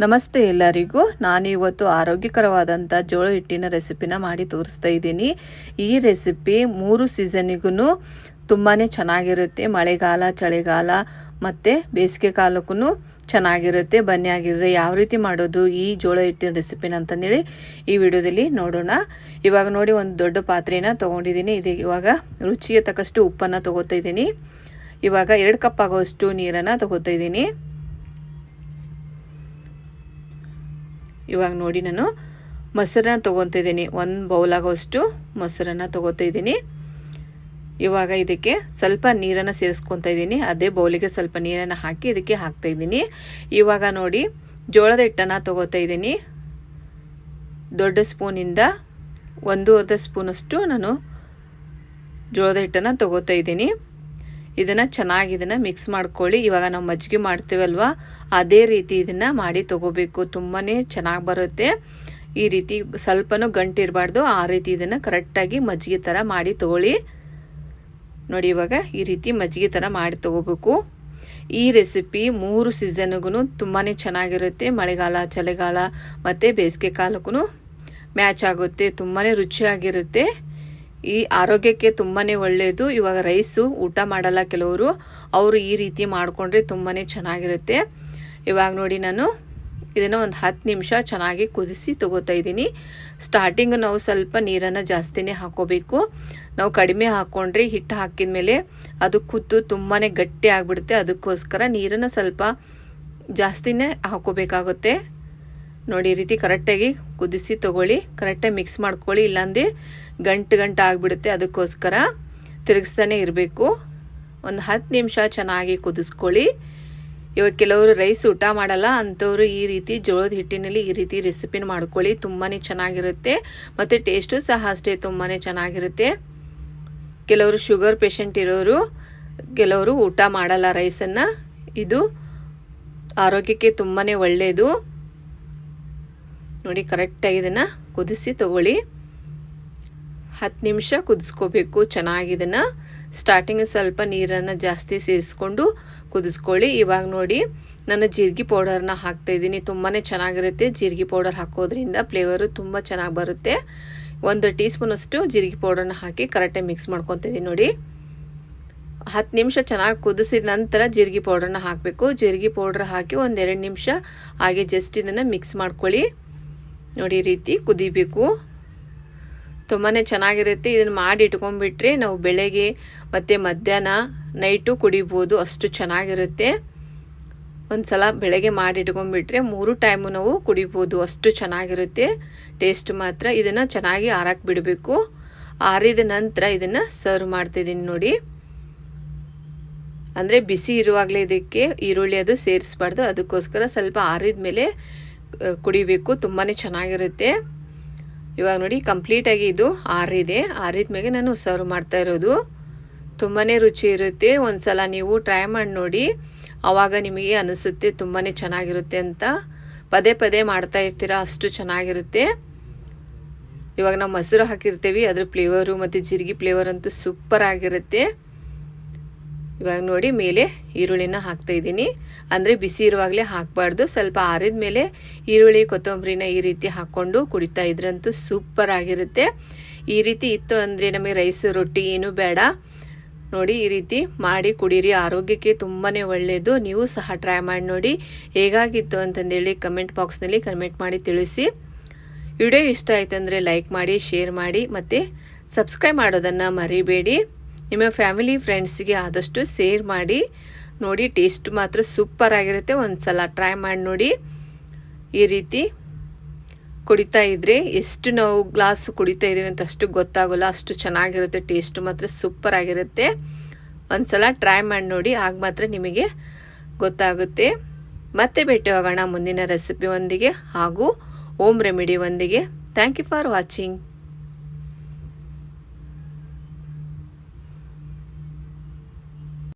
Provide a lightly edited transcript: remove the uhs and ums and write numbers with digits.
ನಮಸ್ತೆ ಎಲ್ಲರಿಗೂ. ನಾನಿವತ್ತು ಆರೋಗ್ಯಕರವಾದಂಥ ಜೋಳ ಹಿಟ್ಟಿನ ರೆಸಿಪಿನ ಮಾಡಿ ತೋರಿಸ್ತಾ ಇದ್ದೀನಿ. ಈ ರೆಸಿಪಿ 3 ಸೀಸನ್ನಿಗೂ ತುಂಬಾ ಚೆನ್ನಾಗಿರುತ್ತೆ. ಮಳೆಗಾಲ, ಚಳಿಗಾಲ ಮತ್ತು ಬೇಸಿಗೆ ಕಾಲಕ್ಕೂ ಚೆನ್ನಾಗಿರುತ್ತೆ. ಬನ್ನಿ ಆಗಿದ್ರೆ ಯಾವ ರೀತಿ ಮಾಡೋದು ಈ ಜೋಳ ಹಿಟ್ಟಿನ ರೆಸಿಪಿನ ಅಂತಂದೇಳಿ ಈ ವಿಡಿಯೋದಲ್ಲಿ ನೋಡೋಣ. ಇವಾಗ ನೋಡಿ, ಒಂದು ದೊಡ್ಡ ಪಾತ್ರೆನ ತೊಗೊಂಡಿದ್ದೀನಿ. ಇವಾಗ ರುಚಿಗೆ ತಕ್ಕಷ್ಟು ಉಪ್ಪನ್ನು ತೊಗೋತಾ ಇದ್ದೀನಿ. ಇವಾಗ 2 ಕಪ್ ಆಗೋಷ್ಟು ನೀರನ್ನು ತೊಗೋತಾ ಇದ್ದೀನಿ. ಇವಾಗ ನೋಡಿ, ನಾನು ಮೊಸರನ್ನ ತೊಗೊತಾ ಇದ್ದೀನಿ. 1 ಬೌಲ್ ಆಗೋಷ್ಟು ಮೊಸರನ್ನ ತೊಗೋತಾ ಇದ್ದೀನಿ. ಇವಾಗ ಇದಕ್ಕೆ ಸ್ವಲ್ಪ ನೀರನ್ನು ಸೇರಿಸ್ಕೊತಾ ಇದ್ದೀನಿ. ಅದೇ ಬೌಲಿಗೆ ಸ್ವಲ್ಪ ನೀರನ್ನು ಹಾಕಿ ಇದಕ್ಕೆ ಹಾಕ್ತಾ ಇದ್ದೀನಿ. ಇವಾಗ ನೋಡಿ, ಜೋಳದ ಹಿಟ್ಟನ್ನು ತೊಗೋತಾ ಇದ್ದೀನಿ. ದೊಡ್ಡ ಸ್ಪೂನಿಂದ 1.5 ಸ್ಪೂನಷ್ಟು ನಾನು ಜೋಳದ ಹಿಟ್ಟನ್ನು ತೊಗೋತಾ ಇದ್ದೀನಿ. ಇದನ್ನು ಚೆನ್ನಾಗಿ ಮಿಕ್ಸ್ ಮಾಡ್ಕೊಳ್ಳಿ. ಇವಾಗ ನಾವು ಮಜ್ಜಿಗೆ ಮಾಡ್ತೀವಲ್ವ, ಅದೇ ರೀತಿ ಇದನ್ನು ಮಾಡಿ ತೊಗೋಬೇಕು. ತುಂಬಾ ಚೆನ್ನಾಗಿ ಬರುತ್ತೆ. ಈ ರೀತಿ ಸ್ವಲ್ಪನೂ ಗಂಟಿರಬಾರ್ದು, ಆ ರೀತಿ ಇದನ್ನು ಕರೆಕ್ಟಾಗಿ ಮಜ್ಜಿಗೆ ಥರ ಮಾಡಿ ತೊಗೊಳ್ಳಿ. ನೋಡಿ, ಇವಾಗ ಈ ರೀತಿ ಮಜ್ಜಿಗೆ ಥರ ಮಾಡಿ ತೊಗೋಬೇಕು. ಈ ರೆಸಿಪಿ 3 ಸೀಸನ್ಗೂ ತುಂಬಾ ಚೆನ್ನಾಗಿರುತ್ತೆ. ಮಳೆಗಾಲ, ಚಳಿಗಾಲ ಮತ್ತು ಬೇಸಿಗೆ ಕಾಲಕ್ಕೂ ಮ್ಯಾಚ್ ಆಗುತ್ತೆ. ತುಂಬಾ ರುಚಿಯಾಗಿರುತ್ತೆ. ಈ ಆರೋಗ್ಯಕ್ಕೆ ತುಂಬಾ ಒಳ್ಳೆಯದು. ಇವಾಗ ರೈಸು ಊಟ ಮಾಡಲ್ಲ ಕೆಲವರು, ಅವರು ಈ ರೀತಿ ಮಾಡಿಕೊಂಡ್ರೆ ತುಂಬಾ ಚೆನ್ನಾಗಿರುತ್ತೆ. ಇವಾಗ ನೋಡಿ, ನಾನು ಇದನ್ನು ಒಂದು 10 ನಿಮಿಷ ಚೆನ್ನಾಗಿ ಕುದಿಸಿ ತೊಗೋತಾ ಇದ್ದೀನಿ. ಸ್ಟಾರ್ಟಿಂಗ್ ನಾವು ಸ್ವಲ್ಪ ನೀರನ್ನು ಜಾಸ್ತಿನೇ ಹಾಕೋಬೇಕು. ನಾವು ಕಡಿಮೆ ಹಾಕ್ಕೊಂಡ್ರೆ ಹಿಟ್ಟು ಹಾಕಿದ ಮೇಲೆ ಅದು ಕುದ್ದು ತುಂಬಾ ಗಟ್ಟಿ ಆಗಿಬಿಡುತ್ತೆ. ಅದಕ್ಕೋಸ್ಕರ ನೀರನ್ನು ಸ್ವಲ್ಪ ಜಾಸ್ತಿನೇ ಹಾಕೋಬೇಕಾಗುತ್ತೆ. ನೋಡಿ, ಈ ರೀತಿ ಕರೆಕ್ಟಾಗಿ ಕುದಿಸಿ ತೊಗೊಳ್ಳಿ. ಕರೆಕ್ಟಾಗಿ ಮಿಕ್ಸ್ ಮಾಡ್ಕೊಳ್ಳಿ, ಇಲ್ಲಾಂದರೆ ಗಂಟು ಆಗಿಬಿಡುತ್ತೆ. ಅದಕ್ಕೋಸ್ಕರ ತಿರುಗಿಸ್ತಾನೆ ಇರಬೇಕು. ಒಂದು 10 ನಿಮಿಷ ಚೆನ್ನಾಗಿ ಕುದಿಸ್ಕೊಳ್ಳಿ. ಇವಾಗ ಕೆಲವರು ರೈಸ್ ಊಟ ಮಾಡಲ್ಲ ಅಂಥವ್ರು ಈ ರೀತಿ ಜೋಳದ ಹಿಟ್ಟಿನಲ್ಲಿ ಈ ರೀತಿ ರೆಸಿಪಿನ ಮಾಡ್ಕೊಳ್ಳಿ. ತುಂಬಾ ಚೆನ್ನಾಗಿರುತ್ತೆ ಮತ್ತು ಟೇಸ್ಟು ಸಹ ಅಷ್ಟೇ ತುಂಬಾ ಚೆನ್ನಾಗಿರುತ್ತೆ. ಕೆಲವರು ಶುಗರ್ ಪೇಷಂಟ್ ಇರೋರು, ಕೆಲವರು ಊಟ ಮಾಡಲ್ಲ ರೈಸನ್ನು. ಇದು ಆರೋಗ್ಯಕ್ಕೆ ತುಂಬಾ ಒಳ್ಳೆಯದು. ನೋಡಿ, ಕರೆಕ್ಟಾಗಿ ಇದನ್ನು ಕುದಿಸಿ ತೊಗೊಳ್ಳಿ. 10 ನಿಮಿಷ ಕುದಿಸ್ಕೋಬೇಕು ಚೆನ್ನಾಗಿ. ಇದನ್ನು ಸ್ಟಾರ್ಟಿಂಗ್ ಸ್ವಲ್ಪ ನೀರನ್ನು ಜಾಸ್ತಿ ಸೇರಿಸ್ಕೊಂಡು ಕುದಿಸ್ಕೊಳ್ಳಿ. ಇವಾಗ ನೋಡಿ, ನಾನು ಜೀರಿಗೆ ಪೌಡರ್ನ ಹಾಕ್ತಾಯಿದ್ದೀನಿ. ತುಂಬಾ ಚೆನ್ನಾಗಿರುತ್ತೆ. ಜೀರಿಗೆ ಪೌಡರ್ ಹಾಕೋದ್ರಿಂದ ಫ್ಲೇವರು ತುಂಬ ಚೆನ್ನಾಗಿ ಬರುತ್ತೆ. 1 ಟೀ ಸ್ಪೂನಷ್ಟು ಜೀರಿಗೆ ಪೌಡರ್ನ ಹಾಕಿ ಕರೆಕ್ಟಾಗಿ ಮಿಕ್ಸ್ ಮಾಡ್ಕೊತಿದ್ದೀನಿ. ನೋಡಿ, 10 ನಿಮಿಷ ಚೆನ್ನಾಗಿ ಕುದಿಸಿದ ನಂತರ ಜೀರಿಗೆ ಪೌಡರ್ನ ಹಾಕಬೇಕು. ಜೀರಿಗೆ ಪೌಡ್ರ್ ಹಾಕಿ 1-2 ನಿಮಿಷ ಹಾಗೆ ಜಸ್ಟ್ ಇದನ್ನು ಮಿಕ್ಸ್ ಮಾಡ್ಕೊಳ್ಳಿ. ನೋಡಿ, ಈ ರೀತಿ ಕುದಿಬೇಕು. ತುಂಬಾ ಚೆನ್ನಾಗಿರುತ್ತೆ. ಇದನ್ನು ಮಾಡಿ ಇಟ್ಕೊಂಡ್ಬಿಟ್ರೆ ನಾವು ಬೆಳಗ್ಗೆ ಮತ್ತು ಮಧ್ಯಾಹ್ನ ನೈಟು ಕುಡಿಬೋದು, ಅಷ್ಟು ಚೆನ್ನಾಗಿರುತ್ತೆ. ಒಂದು ಸಲ ಬೆಳಗ್ಗೆ ಮಾಡಿ ಇಟ್ಕೊಂಡ್ಬಿಟ್ರೆ 3 ಟೈಮು ನಾವು ಕುಡಿಬೋದು, ಅಷ್ಟು ಚೆನ್ನಾಗಿರುತ್ತೆ ಟೇಸ್ಟ್ ಮಾತ್ರ. ಇದನ್ನು ಚೆನ್ನಾಗಿ ಆರಕ್ಕೆ ಬಿಡಬೇಕು. ಆರಿದ ನಂತರ ಇದನ್ನು ಸರ್ವ್ ಮಾಡ್ತಿದ್ದೀನಿ. ನೋಡಿ, ಅಂದರೆ ಬಿಸಿ ಇರುವಾಗಲೇ ಇದಕ್ಕೆ ಈರುಳ್ಳಿ ಅದು ಸೇರಿಸ್ಬಾರ್ದು. ಅದಕ್ಕೋಸ್ಕರ ಸ್ವಲ್ಪ ಆರಿದ ಮೇಲೆ ಕುಡಿಬೇಕು. ತುಂಬಾ ಚೆನ್ನಾಗಿರುತ್ತೆ. ಇವಾಗ ನೋಡಿ, ಕಂಪ್ಲೀಟಾಗಿ ಇದು ಆರಿದೆ. ಆರಿದ ಮೇಲೆ ನಾನು ಸರ್ವ್ ಮಾಡ್ತಾ ಇರೋದು. ತುಂಬಾ ರುಚಿ ಇರುತ್ತೆ. ಒಂದು ಸಲ ನೀವು ಟ್ರೈ ಮಾಡಿ ನೋಡಿ, ಆವಾಗ ನಿಮಗೆ ಅನಿಸುತ್ತೆ ತುಂಬಾ ಚೆನ್ನಾಗಿರುತ್ತೆ ಅಂತ. ಪದೇ ಪದೇ ಮಾಡ್ತಾ ಇರ್ತೀರ, ಅಷ್ಟು ಚೆನ್ನಾಗಿರುತ್ತೆ. ಇವಾಗ ನಾವು ಮೊಸರು ಹಾಕಿರ್ತೀವಿ, ಅದ್ರ ಫ್ಲೇವರು ಮತ್ತು ಜೀರಿಗೆ ಫ್ಲೇವರ್ ಅಂತೂ ಸೂಪರ್ ಆಗಿರುತ್ತೆ. ಇವಾಗ ನೋಡಿ, ಮೇಲೆ ಈರುಳ್ಳಿನ ಹಾಕ್ತಾಯಿದ್ದೀನಿ. ಅಂದರೆ ಬಿಸಿ ಇರುವಾಗಲೇ ಹಾಕಬಾರ್ದು. ಸ್ವಲ್ಪ ಆರಿದ ಮೇಲೆ ಈರುಳ್ಳಿ ಕೊತ್ತಂಬರಿನ ಈ ರೀತಿ ಹಾಕ್ಕೊಂಡು ಕುಡಿತಾ ಇದ್ರಂತೂ ಸೂಪರ್ ಆಗಿರುತ್ತೆ. ಈ ರೀತಿ ಇತ್ತು ಅಂದರೆ ನಮಗೆ ರೈಸ್ ರೊಟ್ಟಿ ಏನೂ ಬೇಡ. ನೋಡಿ, ಈ ರೀತಿ ಮಾಡಿ ಕುಡೀರಿ. ಆರೋಗ್ಯಕ್ಕೆ ತುಂಬಾ ಒಳ್ಳೆಯದು. ನೀವು ಸಹ ಟ್ರೈ ಮಾಡಿ ನೋಡಿ. ಹೇಗಾಗಿತ್ತು ಅಂತಂದೇಳಿ ಕಮೆಂಟ್ ಬಾಕ್ಸ್ನಲ್ಲಿ ಕಮೆಂಟ್ ಮಾಡಿ ತಿಳಿಸಿ. ವಿಡಿಯೋ ಇಷ್ಟ ಆಯ್ತು ಅಂದರೆ ಲೈಕ್ ಮಾಡಿ, ಶೇರ್ ಮಾಡಿ ಮತ್ತು ಸಬ್ಸ್ಕ್ರೈಬ್ ಮಾಡೋದನ್ನು ಮರಿಬೇಡಿ. ನಿಮ್ಮ ಫ್ಯಾಮಿಲಿ ಫ್ರೆಂಡ್ಸಿಗೆ ಆದಷ್ಟು ಶೇರ್ ಮಾಡಿ. ನೋಡಿ, ಟೇಸ್ಟ್ ಮಾತ್ರ ಸೂಪರ್ ಆಗಿರುತ್ತೆ. ಒಂದು ಸಲ ಟ್ರೈ ಮಾಡಿ ನೋಡಿ. ಈ ರೀತಿ ಕುಡಿತಾ ಇದ್ದರೆ ಎಷ್ಟು ನಾವು ಗ್ಲಾಸ್ ಕುಡಿತಾ ಇದ್ದೀವಿ ಅಂತ ಅಷ್ಟು ಗೊತ್ತಾಗೋಲ್ಲ, ಅಷ್ಟು ಚೆನ್ನಾಗಿರುತ್ತೆ. ಟೇಸ್ಟ್ ಮಾತ್ರ ಸೂಪರ್ ಆಗಿರುತ್ತೆ. ಒಂದು ಸಲ ಟ್ರೈ ಮಾಡಿ ನೋಡಿ, ಆಗ ಮಾತ್ರ ನಿಮಗೆ ಗೊತ್ತಾಗುತ್ತೆ. ಮತ್ತೆ ಭೇಟಿ ಆಗೋಣ ಮುಂದಿನ ರೆಸಿಪಿ ಒಂದಿಗೆ ಹಾಗೂ ಹೋಮ್ ರೆಮಿಡಿ ಒಂದಿಗೆ. Thank you for watching.